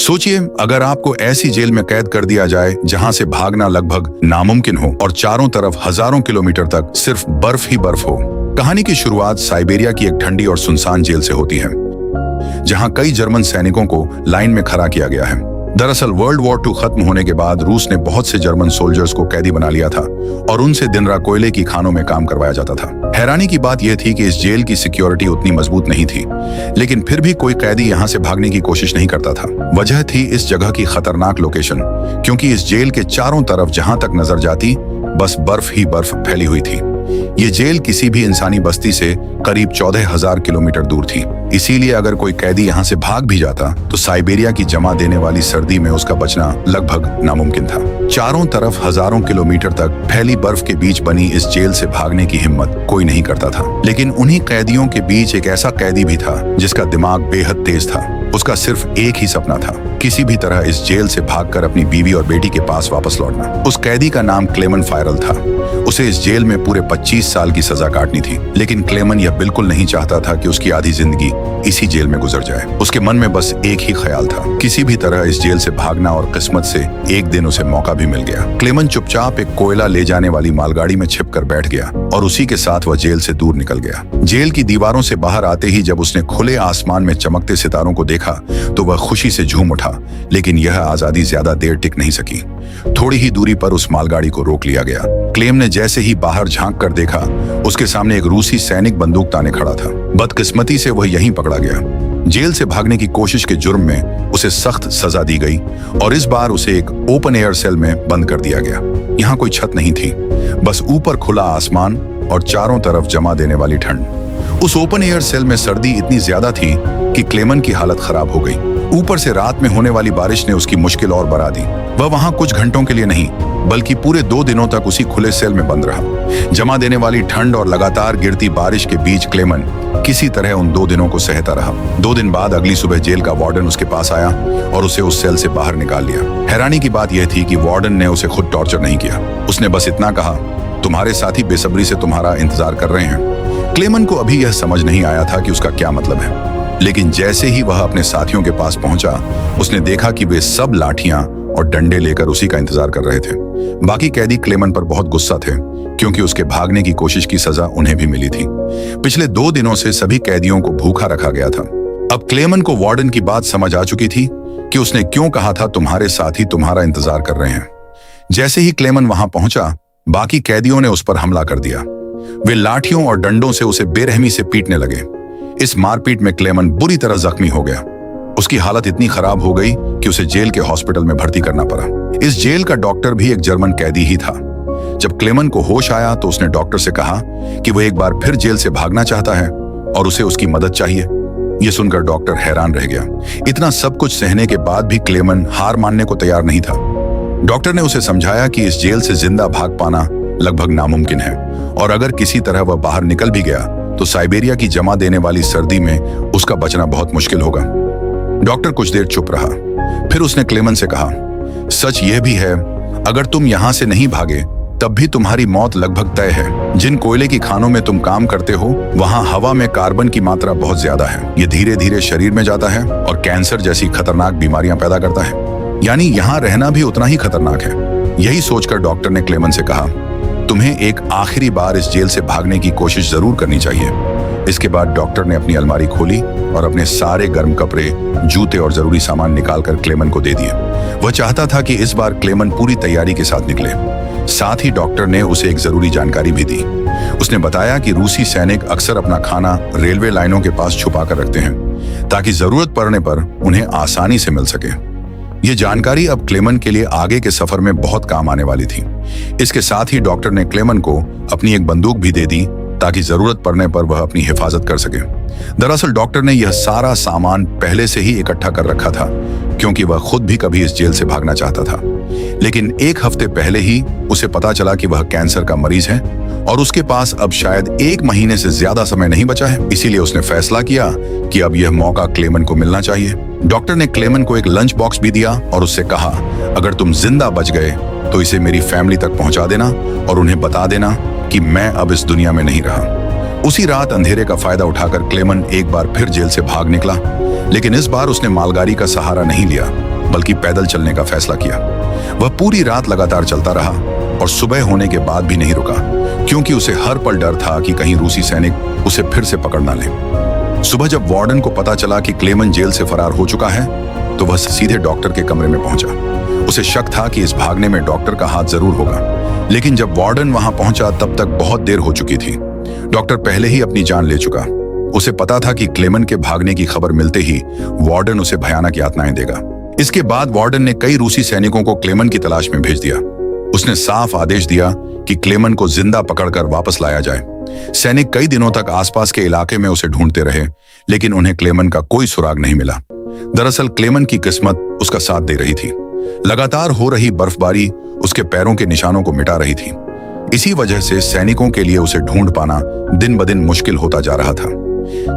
सोचिए, अगर आपको ऐसी जेल में कैद कर दिया जाए जहां से भागना लगभग नामुमकिन हो और चारों तरफ हजारों किलोमीटर तक सिर्फ बर्फ ही बर्फ हो। कहानी की शुरुआत साइबेरिया की एक ठंडी और सुनसान जेल से होती है, जहां कई जर्मन सैनिकों को लाइन में खड़ा किया गया है। दरअसल वर्ल्ड वॉर 2 खत्म होने के बाद रूस ने बहुत से जर्मन सोल्जर्स को कैदी बना लिया था और उनसे दिन रात कोयले की खानों में काम करवाया जाता था। हैरानी की बात यह थी कि इस जेल की सिक्योरिटी उतनी मजबूत नहीं थी, लेकिन फिर भी कोई कैदी यहां से भागने की कोशिश नहीं करता था। वजह थी इस जगह की खतरनाक लोकेशन, क्योंकि इस जेल के चारों तरफ जहां तक नजर जाती बस बर्फ ही बर्फ फैली हुई थी। ये जेल किसी भी इंसानी बस्ती से करीब 14,000 किलोमीटर दूर थी। इसीलिए अगर कोई कैदी यहाँ से भाग भी जाता तो साइबेरिया की जमा देने वाली सर्दी में उसका बचना लगभग नामुमकिन था। चारों तरफ हजारों किलोमीटर तक फैली बर्फ के बीच बनी इस जेल से भागने की हिम्मत कोई नहीं करता था। लेकिन उन्हीं कैदियों के बीच एक ऐसा कैदी भी था जिसका दिमाग बेहद तेज था। उसका सिर्फ एक ही सपना था, किसी भी तरह इस जेल से भागकर अपनी बीवी और बेटी के पास वापस लौटना। उस कैदी का नाम क्लेमन फायरल था। उसे इस जेल में पूरे 25 साल की सजा काटनी थी, लेकिन क्लेमन यह बिल्कुल नहीं चाहता था कि उसकी आधी जिंदगी इसी जेल में गुजर जाए। उसके मन में बस एक ही ख्याल था, किसी भी तरह इस जेल से भागना, और किस्मत से एक दिन उसे मौका भी मिल गया। क्लेमन चुपचाप एक कोयला ले जाने वाली मालगाड़ी में छिपकर बैठ गया और उसी के साथ वह जेल से दूर निकल गया। जेल की दीवारों से बाहर आते ही जब उसने खुले आसमान में चमकते सितारों को देखा तो वह खुशी से झूम उठा, लेकिन यह आजादी ज्यादा देर टिक नहीं सकी। थोड़ी ही दूरी पर उस मालगाड़ी को रोक लिया गया। क्लेम ने जैसे ही बाहर झांक कर देखा, उसके सामने एक रूसी सैनिक बंदूक ताने खड़ा था। बदकिस्मती से वह यहीं पकड़ा गया। जेल से भागने की कोशिश के जुर्म में उसे सख्त सजा दी गई और इस बार उसे एक ओपन एयर सेल में बंद कर दिया गया। यहाँ कोई छत नहीं थी, बस ऊपर खुला आसमान और चारों तरफ जमा देने वाली ठंड। उस ओपन एयर सेल में सर्दी इतनी ज्यादा थी कि क्लेमन की हालत खराब हो गई। ऊपर से रात में होने वाली बारिश ने उसकी मुश्किल और बढ़ा दी। वह वहां कुछ घंटों के लिए नहीं बल्कि पूरे 2 दिनों तक उसी खुले सेल में बंद रहा। जमा देने वाली ठंड और लगातार गिरती बारिश के बीच क्लेमन किसी तरह उन 2 दिनों को सहता रहा। 2 दिन बाद अगली सुबह जेल का वार्डन उसके पास आया और उसे उस सेल से बाहर निकाल लिया। हैरानी की बात यह थी कि वार्डन ने उसे खुद टॉर्चर नहीं किया। उसने बस इतना कहा, तुम्हारे साथी बेसब्री से तुम्हारा इंतजार कर रहे हैं। क्लेमन को अभी यह समझ नहीं आया था कि उसका क्या मतलब है, लेकिन जैसे ही वह अपने साथियों के पास पहुंचा, उसने देखा कि वे सब लाठियां और डंडे लेकर उसी का इंतजार कर रहे थे। बाकी कैदी क्लेमन पर बहुत गुस्सा थे, क्योंकि उसके भागने की कोशिश की सजा उन्हें भी मिली थी। पिछले 2 दिनों से सभी कैदियों को भूखा रखा गया था। अब क्लेमन को वार्डन की बात समझ आ चुकी थी कि उसने क्यों कहा था तुम्हारे साथी तुम्हारा इंतजार कर रहे हैं। जैसे ही क्लेमन वहां पहुंचा, बाकी कैदियों ने उस पर हमला कर दिया। वे लाठियों और डंडों से उसे बेरहमी से पीटने लगे। इस मारपीट में क्लेमन बुरी तरह जख्मी हो गया। उसकी हालत इतनी खराब हो गई कि उसे जेल के हॉस्पिटल में भर्ती करना पड़ा। इस जेल का डॉक्टर भी एक जर्मन कैदी ही था। जब क्लेमन को होश आया तो उसने डॉक्टर से कहा कि वह एक बार फिर जेल से भागना चाहता है और उसे उसकी मदद चाहिए। यह सुनकर डॉक्टर हैरान रह गया। इतना सब कुछ सहने के बाद भी क्लेमन हार मानने को तैयार नहीं था। डॉक्टर ने उसे समझाया कि इस जेल से जिंदा भाग पाना लगभग नामुमकिन है, और अगर किसी तरह वह बाहर निकल भी गया तो साइबेरिया की जमा देने वाली सर्दी में उसका बचना बहुत मुश्किल होगा। डॉक्टर कुछ देर चुप रहा, फिर उसने क्लेमन से कहा, सच यह भी है, अगर तुम यहां से नहीं भागे तब भी तुम्हारी मौत लगभग तय है। जिन कोयले की खानों में तुम काम करते हो, वहां हवा में कार्बन की मात्रा बहुत ज्यादा है। ये धीरे धीरे शरीर में जाता है और कैंसर जैसी खतरनाक बीमारियां पैदा करता है। यानी यहाँ रहना भी उतना ही खतरनाक है। यही सोचकर डॉक्टर ने क्लेमन से कहा, तुम्हें एक आखिरी बार इस जेल से भागने की कोशिश जरूर करनी चाहिए। इसके बाद डॉक्टर ने अपनी अलमारी खोली और अपने सारे गर्म कपड़े, जूते और जरूरी सामान निकालकर क्लेमन को दे दिए। वह चाहता था कि इस बार क्लेमन पूरी तैयारी के साथ निकले। साथ ही डॉक्टर ने उसे एक जरूरी जानकारी भी दी। उसने बताया कि रूसी सैनिक अक्सर अपना खाना रेलवे लाइनों के पास छुपा कर रखते हैं, ताकि जरूरत पड़ने पर उन्हें आसानी से मिल सके। यह जानकारी अब क्लेमन के लिए आगे के सफर में बहुत काम आने वाली थी। इसके साथ ही डॉक्टर ने क्लेमन को अपनी एक बंदूक भी दे दी, ताकि जरूरत पड़ने पर वह अपनी हिफाजत कर सके। दरअसल डॉक्टर ने यह सारा सामान पहले से ही इकट्ठा कर रखा था, क्योंकि वह खुद भी कभी इस जेल से भागना चाहता था। लेकिन 1 हफ्ते पहले ही उसे पता चला कि वह कैंसर का मरीज है और उसके पास अब शायद 1 महीने से ज्यादा समय नहीं बचा है। इसीलिए उसने फैसला किया कि अब यह मौका क्लेमन को मिलना चाहिए। डॉक्टर ने क्लेमन को एक लंच बॉक्स भी दिया और उससे कहा, अगर तुम जिंदा बच गए तो इसे मेरी फैमिली तक पहुंचा देना और उन्हें बता देना कि मैं अब इस दुनिया में नहीं रहा। उसी रात अंधेरे का फायदा उठाकर क्लेमन एक बार फिर जेल से भाग निकला, लेकिन इस बार उसने मालगाड़ी का सहारा नहीं लिया। बल्कि पैदल चलने का फैसला किया। वह पूरी रात लगातार चलता रहा और सुबह होने के बाद भी नहीं रुका, क्योंकि उसे हर पल डर था कि कहीं रूसी सैनिक उसे फिर से पकड़ ना ले। सुबह जब वार्डन को पता चला कि क्लेमन जेल से फरार हो चुका है, तो वह सीधे डॉक्टर के कमरे में पहुंचा। उसे शक था कि इस भागने में डॉक्टर का हाथ जरूर होगा, लेकिन जब वार्डन वहां पहुंचा तब तक बहुत देर हो चुकी थी। डॉक्टर पहले ही अपनी जान ले चुका। उसे पता था कि क्लेमन के भागने की खबर मिलते ही वार्डन उसे भयानक यातनाएं देगा। इसके बाद वार्डन ने कई रूसी सैनिकों को क्लेमन की तलाश में भेज दिया। उसने साफ आदेश दिया कि क्लेमन को जिंदा पकड़कर वापस लाया जाए। सैनिक कई दिनों तक आसपास के इलाके में उसे ढूंढते रहे, लेकिन उन्हें क्लेमन का कोई सुराग नहीं मिला। दरअसल क्लेमन की किस्मत उसका साथ दे रही थी। लगातार हो रही बर्फबारी उसके पैरों के निशानों को मिटा रही थी। इसी वजह से सैनिकों के लिए उसे ढूंढ पाना दिन ब दिन मुश्किल होता जा रहा था।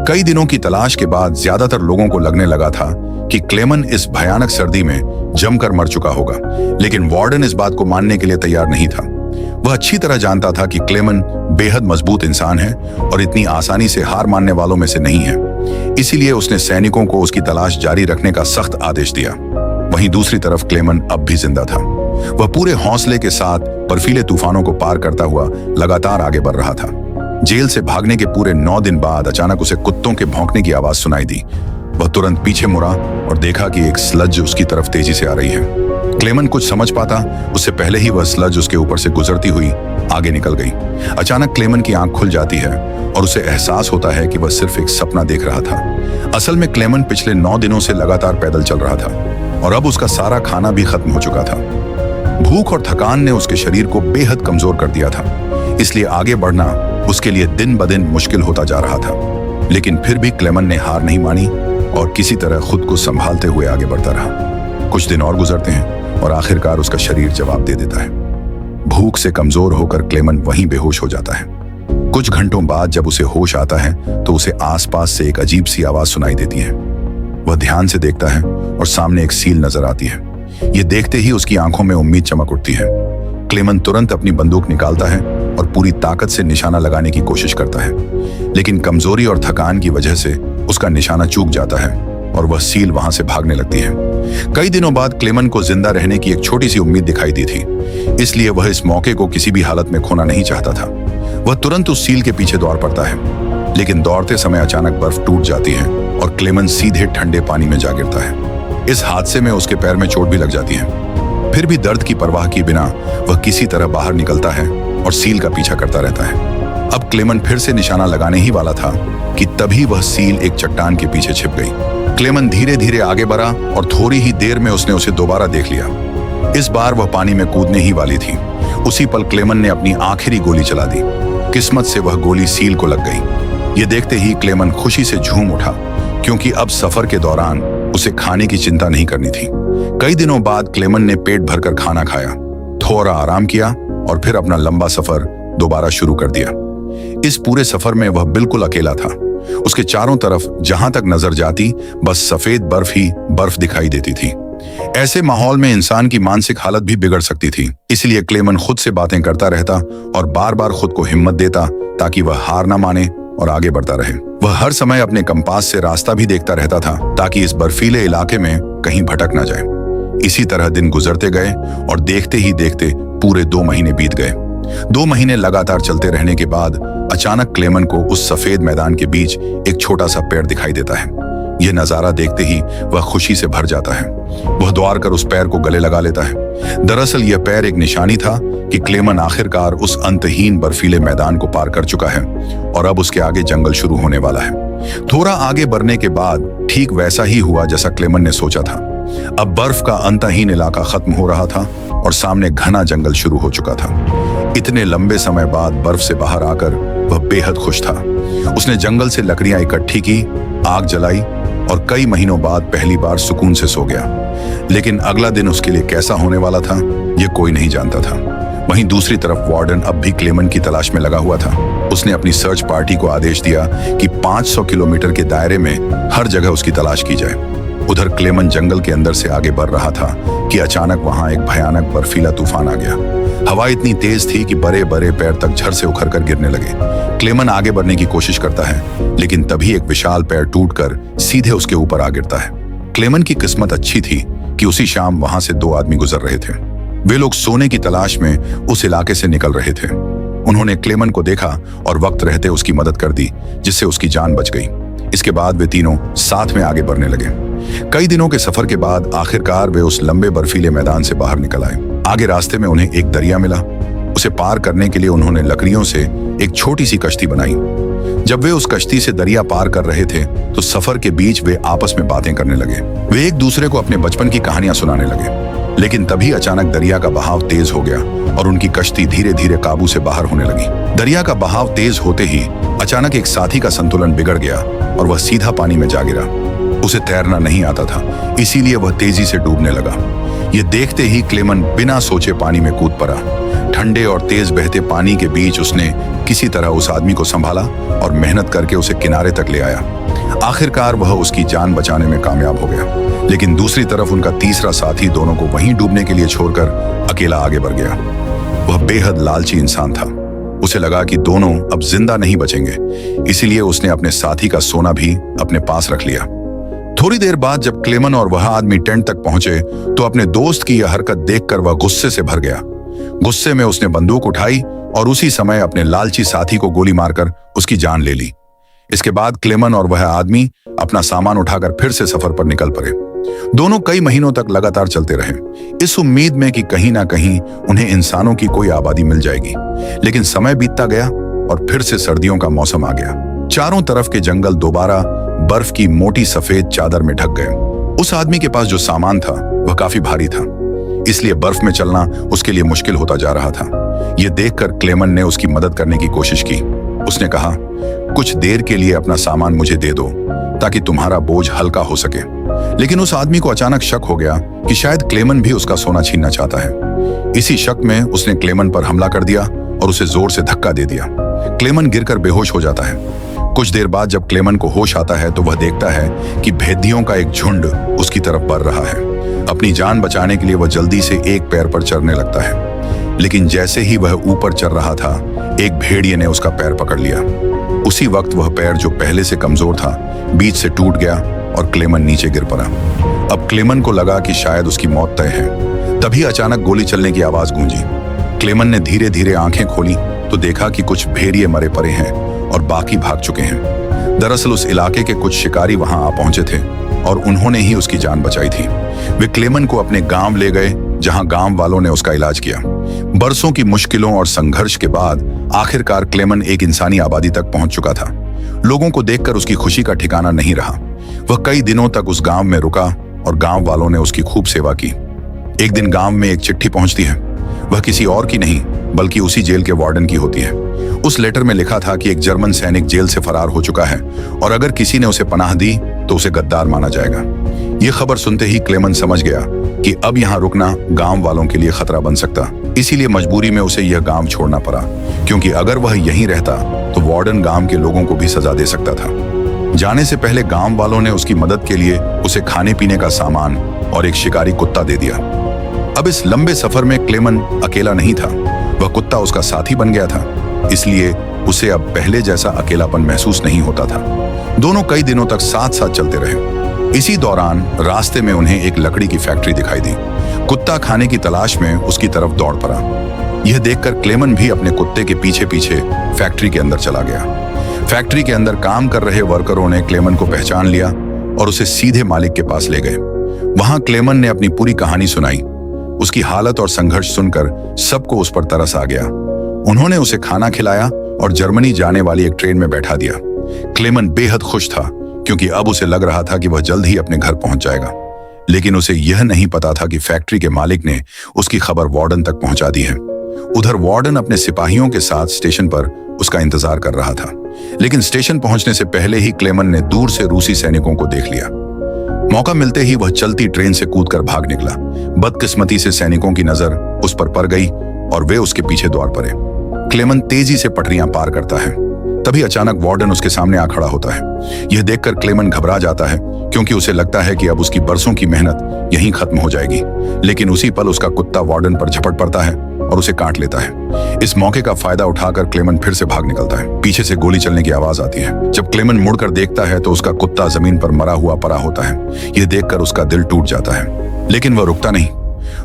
कई दिनों की तलाश के बाद ज्यादातर लोगों को लगने लगा था कि क्लेमन इस भयानक सर्दी में जमकर मर चुका होगा, लेकिन वार्डन इस बात को मानने के लिए तैयार नहीं था। वह अच्छी तरह जानता था कि क्लेमन बेहद मजबूत इंसान है और इतनी आसानी से हार मानने वालों में से नहीं है। इसीलिए उसने सैनिकों को उसकी तलाश जारी रखने का सख्त आदेश दिया। वहीं दूसरी तरफ क्लेमन अब भी जिंदा था। वह पूरे हौसले के साथ बर्फीले तूफानों को पार करता हुआ लगातार आगे बढ़ रहा था। जेल से भागने के पूरे 9 दिन बाद अचानक उसे कुत्तों के भौंकने की आवाज सुनाई दी। वह तुरंत पीछे मुड़ा और देखा कि एक स्लज उसकी तरफ तेजी से आ रही है। क्लेमन कुछ समझ पाता उससे पहले ही वह स्लज उसके ऊपर से गुजरती हुई आगे निकल गई। अचानक क्लेमन की आंख खुल जाती है और उसे एहसास होता है कि वह सिर्फ एक सपना देख रहा था। असल में क्लेमन पिछले 9 दिनों से लगातार पैदल चल रहा था और अब उसका सारा खाना भी खत्म हो चुका था। भूख और थकान ने उसके शरीर को बेहद कमजोर कर दिया था, इसलिए आगे बढ़ना उसके लिए दिन ब दिन मुश्किल होता जा रहा था। लेकिन फिर भी क्लेमन ने हार नहीं मानी और किसी तरह खुद को संभालते हुए आगे बढ़ता रहा। कुछ दिन और गुजरते हैं और आखिरकार उसका शरीर जवाब दे देता है। भूख से कमजोर होकर क्लेमन वहीं बेहोश हो जाता है। कुछ घंटों बाद जब उसे होश आता है तो उसे आसपास से एक अजीब सी आवाज सुनाई देती है। वह ध्यान से देखता है और सामने एक सील नजर आती है। ये देखते ही उसकी आंखों में उम्मीद चमक उठती है। क्लेमन तुरंत अपनी बंदूक निकालता है और पूरी ताकत से निशाना लगाने की कोशिश करता है, लेकिन कमजोरी और थकान की वजह से उसका निशाना चूक जाता है और वह सील वहां से भागने लगती है। कई दिनों बाद क्लेमन को जिंदा रहने की एक छोटी सी उम्मीद दिखाई दी थी, इसलिए वह इस मौके को किसी भी हालत में खोना नहीं चाहता था। वह तुरंत उस सील के पीछे दौड़ पड़ता है, लेकिन दौड़ते समय अचानक बर्फ टूट जाती है और क्लेमन सीधे ठंडे पानी में जा गिरता है। इस हादसे में उसके पैर में चोट भी लग जाती है। फिर भी दर्द की परवाह किए बिना वह किसी तरह बाहर निकलता है और सील का पीछा करता रहता है। अब क्लेमन फिर से निशाना लगाने ही वाला था कि तभी वह सील एक चट्टान के पीछे छिप गई। क्लेमन धीरे धीरे आगे बढ़ा और थोड़ी ही देर में उसने उसे दोबारा देख लिया। इस बार वह पानी में कूदने ही वाली थी। उसी पल क्लेमन ने अपनी आखिरी गोली चला दी। किस्मत से वह गोली सील को लग गई। ये देखते ही क्लेमन खुशी से झूम उठा, क्योंकि अब सफर के दौरान उसे खाने की चिंता नहीं करनी थी। कई दिनों बाद क्लेमन ने पेट भरकर खाना खाया, थोड़ा आराम किया और फिर अपना लंबा सफर दोबारा शुरू कर दिया। इस पूरे सफर में वह बिल्कुल अकेला था। उसके चारों तरफ जहां तक नजर जाती बस सफेद बर्फ ही बर्फ दिखाई देती थी। ऐसे माहौल में इंसान की मानसिक हालत भी बिगड़ सकती थी। इसलिए क्लेमन खुद से बातें करता रहता और बार बार खुद को हिम्मत देता ताकि वह हार ना माने और आगे बढ़ता रहे। वह हर समय अपने कंपास से रास्ता भी देखता रहता था ताकि इस बर्फीले इलाके में कहीं भटक ना जाए। इसी तरह दिन गुजरते गए और देखते ही देखते पूरे 2 महीने बीत गए। 2 महीने लगातार चलते रहने के बाद अचानक क्लेमन को उस सफेद मैदान के बीच एक छोटा सा पेड़ दिखाई देता है। यह नजारा देखते ही वह खुशी से भर जाता है। वह दौड़ कर उस पैर को गले लगा लेता है। दरअसल यह पैर एक निशानी था कि क्लेमन आखिरकार उस अंतहीन बर्फीले मैदान को पार कर चुका है और अब उसके आगे जंगल शुरू होने वाला है। थोड़ा आगे बढ़ने के बाद ठीक वैसा ही हुआ जैसा क्लेमन ने सोचा था। अब बर्फ का अंतहीन इलाका खत्म हो रहा था और सामने घना जंगल शुरू हो चुका था। इतने लंबे समय बाद बर्फ से बाहर आकर वह बेहद खुश था। उसने जंगल से लकड़ियां इकट्ठी की, आग जलाई और कई महीनों बाद पहली बार सुकून से सो गया। लेकिन अगला दिन उसके लिए कैसा होने वाला था यह कोई नहीं जानता था। वहीं दूसरी तरफ वार्डन अब भी क्लेमन की तलाश में लगा हुआ था। उसने अपनी सर्च पार्टी को आदेश दिया कि 500 किलोमीटर के दायरे में हर जगह उसकी तलाश की जाए। उधर क्लेमन जंगल के अंदर से आगे बढ़ रहा था कि अचानक वहां एक भयानक बर्फीला तूफान आ गया। हवा इतनी तेज थी कि बड़े बड़े पैर तक झड़ से उखड़ कर गिरने लगे। क्लेमन आगे बढ़ने की कोशिश करता है, लेकिन तभी एक विशाल पैर टूटकर सीधे उसके ऊपर आ गिरता है। क्लेमन की किस्मत अच्छी थी कि उसी शाम वहां से 2 आदमी गुजर रहे थे। वे लोग सोने की तलाश में उस इलाके से निकल रहे थे। उन्होंने क्लेमन को देखा और वक्त रहते उसकी मदद कर दी, जिससे उसकी जान बच गई। इसके बाद वे तीनों साथ में आगे बढ़ने लगे। कई दिनों के सफर के बाद आखिरकार वे उस लंबे बर्फीले मैदान से बाहर निकल आए। आगे रास्ते में उन्हें एक दरिया मिला। उसे पार करने के लिए उन्होंने लकड़ियों से एक छोटी सी कश्ती बनाई। जब वे उस कश्ती से दरिया पार कर रहे थे तो सफर के बीच वे आपस में बातें करने लगे। वे एक दूसरे को अपने बचपन की कहानियां सुनाने लगे। लेकिन तभी अचानक दरिया का बहाव तेज हो गया और उनकी कश्ती धीरे धीरे काबू से बाहर होने लगी। दरिया का बहाव तेज होते ही अचानक एक साथी का संतुलन बिगड़ गया और वह सीधा पानी में जा गिरा। उसे तैरना नहीं आता था, इसीलिए वह तेजी से डूबने लगा। ये देखते ही क्लेमन बिना सोचे पानी में कूद पड़ा। ठंडे और तेज बहते पानी के बीच उसने किसी तरह उस आदमी को संभाला और मेहनत करके उसे किनारे तक ले आया। आखिरकार वह उसकी जान बचाने में कामयाब हो गया। लेकिन दूसरी तरफ उनका तीसरा साथी दोनों को वहीं डूबने के लिए छोड़कर अकेला आगे बढ़ गया। वह बेहद लालची इंसान था। उसे लगा कि दोनों अब जिंदा नहीं बचेंगे, इसीलिए उसने अपने साथी का सोना भी अपने पास रख लिया। थोड़ी देर बाद जब क्लेमन और वह आदमी टेंट तक पहुंचे तो अपने दोस्त की यह हरकत देखकर वह गुस्से से भर गया। गुस्से में उसने बंदूक उठाई और उसी समय अपने लालची साथी को गोली मारकर उसकी जान ले ली। इसके बाद क्लेमन और वह आदमी अपना सामान उठाकर फिर से सफर पर निकल पड़े। दोनों कई महीनों तक लगातार चलते रहे, इस उम्मीद में कि कहीं ना कहीं उन्हें इंसानों की कोई आबादी मिल जाएगी। लेकिन समय बीतता गया और फिर से सर्दियों का मौसम आ गया। चारों तरफ के जंगल दोबारा बर्फ की मोटी सफेद चादर में ढक गए। उस आदमी के पास जो सामान था वह काफी भारी था, इसलिए बर्फ में चलना उसके लिए मुश्किल होता जा रहा था। यह देखकर क्लेमन ने उसकी मदद करने की कोशिश की। उसने कहा, कुछ देर के लिए अपना सामान मुझे दे दो ताकि तुम्हारा बोझ हल्का हो सके। लेकिन उस आदमी को अचानक शक हो गया कि शायद क्लेमन भी उसका सोना छीनना चाहता है। इसी शक में उसने क्लेमन पर हमला कर दिया और उसे जोर से धक्का दे दिया। क्लेमन गिरकर बेहोश हो जाता है। कुछ देर बाद जब क्लेमन को होश आता है तो वह देखता है कि भेदियों का एक झुंड उसकी तरफ बढ़ रहा है। अपनी जान बचाने के लिए वह जल्दी से एक पैर पर चढ़ने लगता है। लेकिन जैसे ही वह ऊपर चढ़ रहा था, एक भेड़िए ने उसका पैर पकड़ लिया। उसी वक्त वह पैर जो पहले से कमजोर था बीच से टूट गया और क्लेमन नीचे गिर पड़ा। अब क्लेमन को लगा कि शायद उसकी मौत तय है। तभी अचानक गोली चलने की आवाज गूंजी। क्लेमन ने धीरे धीरे आंखें खोली तो देखा कि कुछ भेड़िए मरे पड़े हैं और बाकी भाग चुके हैं। दरअसल उस इलाके के कुछ शिकारी वहां आ पहुंचे थे और उन्होंने ही उसकी जान बचाई थी। वे क्लेमन को अपने गांव ले गए, जहां गांव वालों ने उसका इलाज किया। बरसों की मुश्किलों और संघर्ष के बाद आखिरकार क्लेमन एक इंसानी आबादी तक पहुंच चुका था। लोगों को देखकर उसकी खुशी का ठिकाना नहीं रहा। वह कई दिनों तक उस गांव में रुका और गांव वालों ने उसकी खूब सेवा की। एक दिन गांव में एक चिट्ठी पहुंचती है। वह किसी और की नहीं बल्कि उसी जेल के वार्डन की होती है। उस लेटर में लिखा था कि एक जर्मन सैनिक जेल से फरार हो चुका है और अगर किसी ने उसे पनाह दी तो उसे गद्दार माना जाएगा। यह खबर सुनते ही क्लेमन समझ गया कि अब यहाँ रुकना गांव वालों के लिए खतरा बन सकता। इसीलिए मजबूरी में उसे यह गांव छोड़ना पड़ा, क्योंकि अगर वह यहीं रहता तो वार्डन गांव के लोगों को भी सजा दे सकता था। जाने से पहले गांव वालों ने उसकी मदद के लिए उसे खाने पीने का सामान और एक शिकारी कुत्ता दे दिया। अब इस लंबे सफर में क्लेमन अकेला नहीं था, वह कुत्ता उसका साथी बन गया था। इसलिए उसे अब पहले जैसा अकेलापन महसूस नहीं होता था। दोनों कई दिनों तक साथ साथ चलते रहे। इसी दौरान रास्ते में उन्हें एक लकड़ी की फैक्ट्री दिखाई दी। कुत्ता खाने की तलाश में उसकी तरफ दौड़ पड़ा। यह देखकर क्लेमन भी अपने कुत्ते के पीछे पीछे फैक्ट्री के अंदर चला गया। फैक्ट्री के अंदर काम कर रहे वर्करों ने क्लेमन को पहचान लिया और उसे सीधे मालिक के पास ले गए। वहां क्लेमन ने अपनी पूरी कहानी सुनाई। उसकी हालत और संघर्ष सुनकर सबको उस पर तरस आ गया। उन्होंने उसे खाना खिलाया और जर्मनी जाने वाली एक ट्रेन में बैठा दिया। क्लेमन बेहद खुश था, क्योंकि अब उसे लग रहा था कि वह जल्द ही अपने घर पहुंच जाएगा। लेकिन उसे यह नहीं पता था कि फैक्ट्री के मालिक ने उसकी खबर वार्डन तक पहुंचा दी है। उधर वार्डन अपने सिपाहियों के साथ स्टेशन पर उसका इंतजार कर रहा था। लेकिन स्टेशन पहुंचने से पहले ही क्लेमन ने दूर से रूसी सैनिकों को देख लिया। मौका मिलते ही वह चलती ट्रेन से कूदकर भाग निकला। बदकिस्मती से सैनिकों की नजर उस पर पड़ गई और वे उसके पीछे दौड़ पड़े। क्लेमन तेजी से पटरियां पार करता है। तभी अचानक वार्डन उसके सामने आ खड़ा होता है। यह देखकर क्लेमन घबरा जाता है, क्योंकि उसे लगता है कि अब उसकी बरसों की मेहनत यहीं खत्म हो जाएगी। लेकिन उसी पल उसका कुत्ता वार्डन पर झपट पड़ता है और उसे काट लेता है। इस मौके का फायदा उठाकर क्लेमन फिर से भाग निकलता है। पीछे से गोली चलने की आवाज आती है। जब क्लेमन मुड़कर देखता है तो उसका कुत्ता जमीन पर मरा हुआ पड़ा होता है। यह देखकर उसका दिल टूट जाता है। लेकिन वह रुकता नहीं,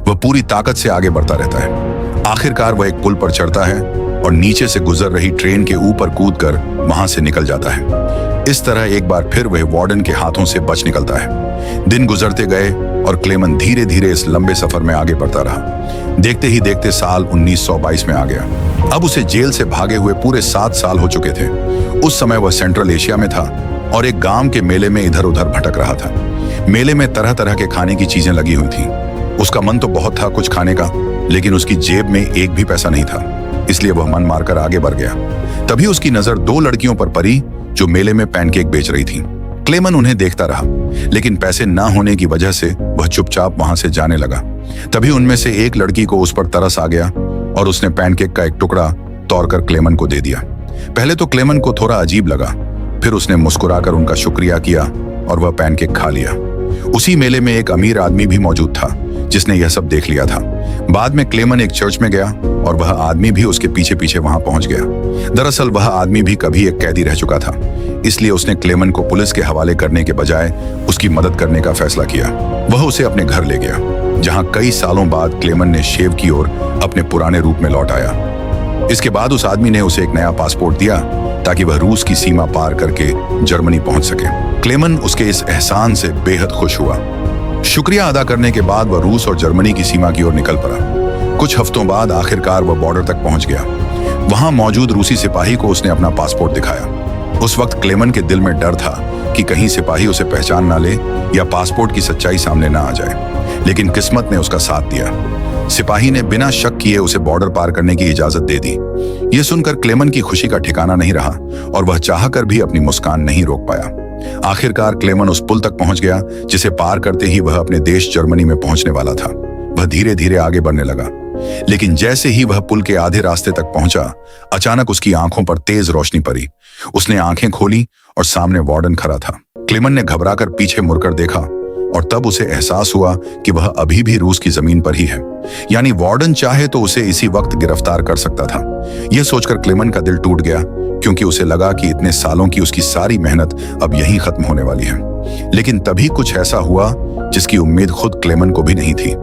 वह पूरी ताकत से आगे बढ़ता रहता है। आखिरकार वह एक पुल पर चढ़ता है और नीचे से गुजर रही ट्रेन के ऊपर कूदकर वहां से निकल जाता है। इस तरह एक बार फिर वह वार्डन के हाथों से बच निकलता है। दिन गुजरते गए और क्लेमन धीरे धीरे इस लंबे सफर में आगे बढ़ता रहा। देखते ही देखते साल 1922 में आ गया। अब उसे जेल से भागे हुए पूरे 7 साल हो चुके थे। उस समय वह सेंट्रल एशिया में था और एक गांव के मेले में इधर उधर भटक रहा था। मेले में तरह तरह के खाने की चीजें लगी हुई थी। उसका मन तो बहुत था कुछ खाने का, लेकिन उसकी जेब में एक भी पैसा नहीं था, इसलिए वह मन मारकर आगे बढ़ गया। तभी उसकी नजर 2 लड़कियों पर पड़ी जो मेले में पैनकेक बेच रही थी। क्लेमन उन्हें देखता रहा, लेकिन पैसे न होने की वजह से वह चुपचाप वहां से जाने लगा। तभी उनमें से एक लड़की को उस पर तरस आ गया और उसने पैनकेक का एक टुकड़ा तोड़कर क्लेमन को दे दिया। पहले तो क्लेमन को थोड़ा अजीब लगा, फिर उसने मुस्कुराकर उनका शुक्रिया किया और वह पैनकेक खा लिया। उसी मेले में एक अमीर आदमी भी मौजूद था जिसने यह सब देख लिया था। बाद में क्लेमन एक चर्च में गया और वह आदमी भी उसके पीछे पीछे वहां पहुंच गया। दरअसल वह आदमी भी कभी एक कैदी रह चुका था, इसलिए उसने क्लेमन को पुलिस के हवाले करने के बजाय उसकी मदद करने का फैसला किया। वह उसे अपने घर ले गया, जहां कई सालों बाद क्लेमन ने शेव की और अपने पुराने रूप में लौट आया। इसके बाद उस आदमी ने उसे एक नया पासपोर्ट दिया ताकि वह रूस की सीमा पार करके जर्मनी पहुंच सके। क्लेमन उसके इस एहसान से बेहद खुश हुआ। शुक्रिया अदा करने के बाद वह रूस और जर्मनी की सीमा की ओर निकल पड़ा। कुछ हफ्तों बाद आखिरकार वह बॉर्डर तक पहुंच गया। वहां मौजूद रूसी सिपाही को उसने अपना पासपोर्ट दिखाया। उस वक्त क्लेमन के दिल में डर था कि कहीं सिपाही उसे पहचान ना ले या पासपोर्ट की सच्चाई सामने ना आ जाए, लेकिन किस्मत ने उसका साथ दिया। सिपाही ने बिना शक किए उसे बॉर्डर पार करने की इजाजत दे दी। यह सुनकर क्लेमन की खुशी का ठिकाना नहीं रहा और वह चाहकर भी अपनी मुस्कान नहीं रोक पाया। आखिरकार क्लेमन उस पुल तक पहुंच गया जिसे पार करते ही वह अपने देश जर्मनी में पहुंचने वाला था। वह धीरे धीरे आगे बढ़ने लगा, लेकिन जैसे ही वह पुल के आधे रास्ते तक पहुंचा, अचानक उसकी आंखों पर तेज रोशनी पड़ी। उसने आंखें खोली और सामने वार्डन खड़ा था। क्लेमन ने घबराकर पीछे मुड़कर देखा और तब उसे एहसास हुआ कि वह अभी भी रूस की जमीन पर ही है, यानी वार्डन चाहे तो उसे इसी वक्त गिरफ्तार कर सकता था। यह सोचकर क्लेमन का दिल टूट गया, क्योंकि उसे लगा कि इतने सालों की उसकी सारी मेहनत अब यहीं खत्म होने वाली है। लेकिन तभी कुछ ऐसा हुआ जिसकी उम्मीद खुद क्लेमन को भी नहीं थी।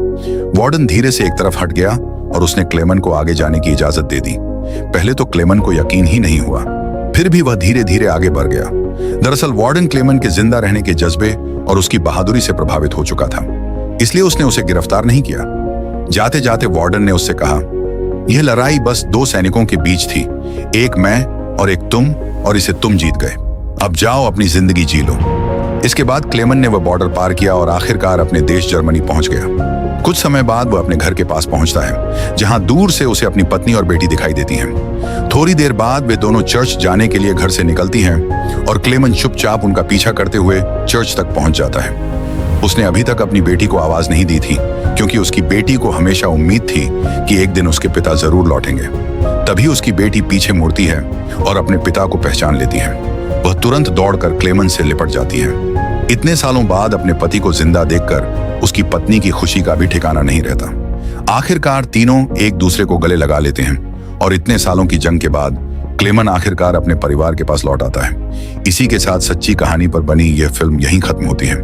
वार्डन धीरे से एक तरफ हट गया और उसने क्लेमन को आगे जाने की इजाजत दे दी। पहले तो क्लेमन को यकीन ही नहीं हुआ, फिर भी वह धीरे धीरे आगे बढ़ गया। दरअसल वार्डन क्लेमन के जिंदा रहने के जज्बे और उसकी बहादुरी से प्रभावित हो चुका था, इसलिए उसने उसे गिरफ्तार नहीं किया। जाते जाते वार्डन ने उससे कहा, यह लड़ाई बस 2 सैनिकों के बीच थी, एक मैं और एक तुम, और इसे तुम जीत गए। अब जाओ अपनी जिंदगी जी लो। इसके बाद क्लेमन ने वह बॉर्डर पार किया और आखिरकार अपने देश जर्मनी पहुंच गया। कुछ समय बाद वह अपने घर के पास पहुंचता है, जहां दूर से उसे अपनी पत्नी और बेटी दिखाई देती हैं। थोड़ी देर बाद वे दोनों चर्च जाने के लिए घर से निकलती हैं और क्लेमन चुपचाप उनका पीछा करते हुए चर्च तक पहुंच जाता है। उसने अभी तक अपनी बेटी को आवाज नहीं दी थी, क्योंकि उसकी बेटी को हमेशा उम्मीद थी कि एक दिन उसके पिता जरूर लौटेंगे। तभी उसकी बेटी पीछे मुड़ती है और अपने पिता को पहचान लेती है। वह तुरंत दौड़कर क्लेमन से लिपट जाती है। इतने सालों बाद अपने पति को जिंदा देखकर उसकी पत्नी की खुशी का भी ठिकाना नहीं रहता। आखिरकार तीनों एक दूसरे को गले लगा लेते हैं और इतने सालों की जंग के बाद क्लेमन आखिरकार अपने परिवार के पास लौट आता है। इसी के साथ सच्ची कहानी पर बनी यह फिल्म यहीं खत्म होती है।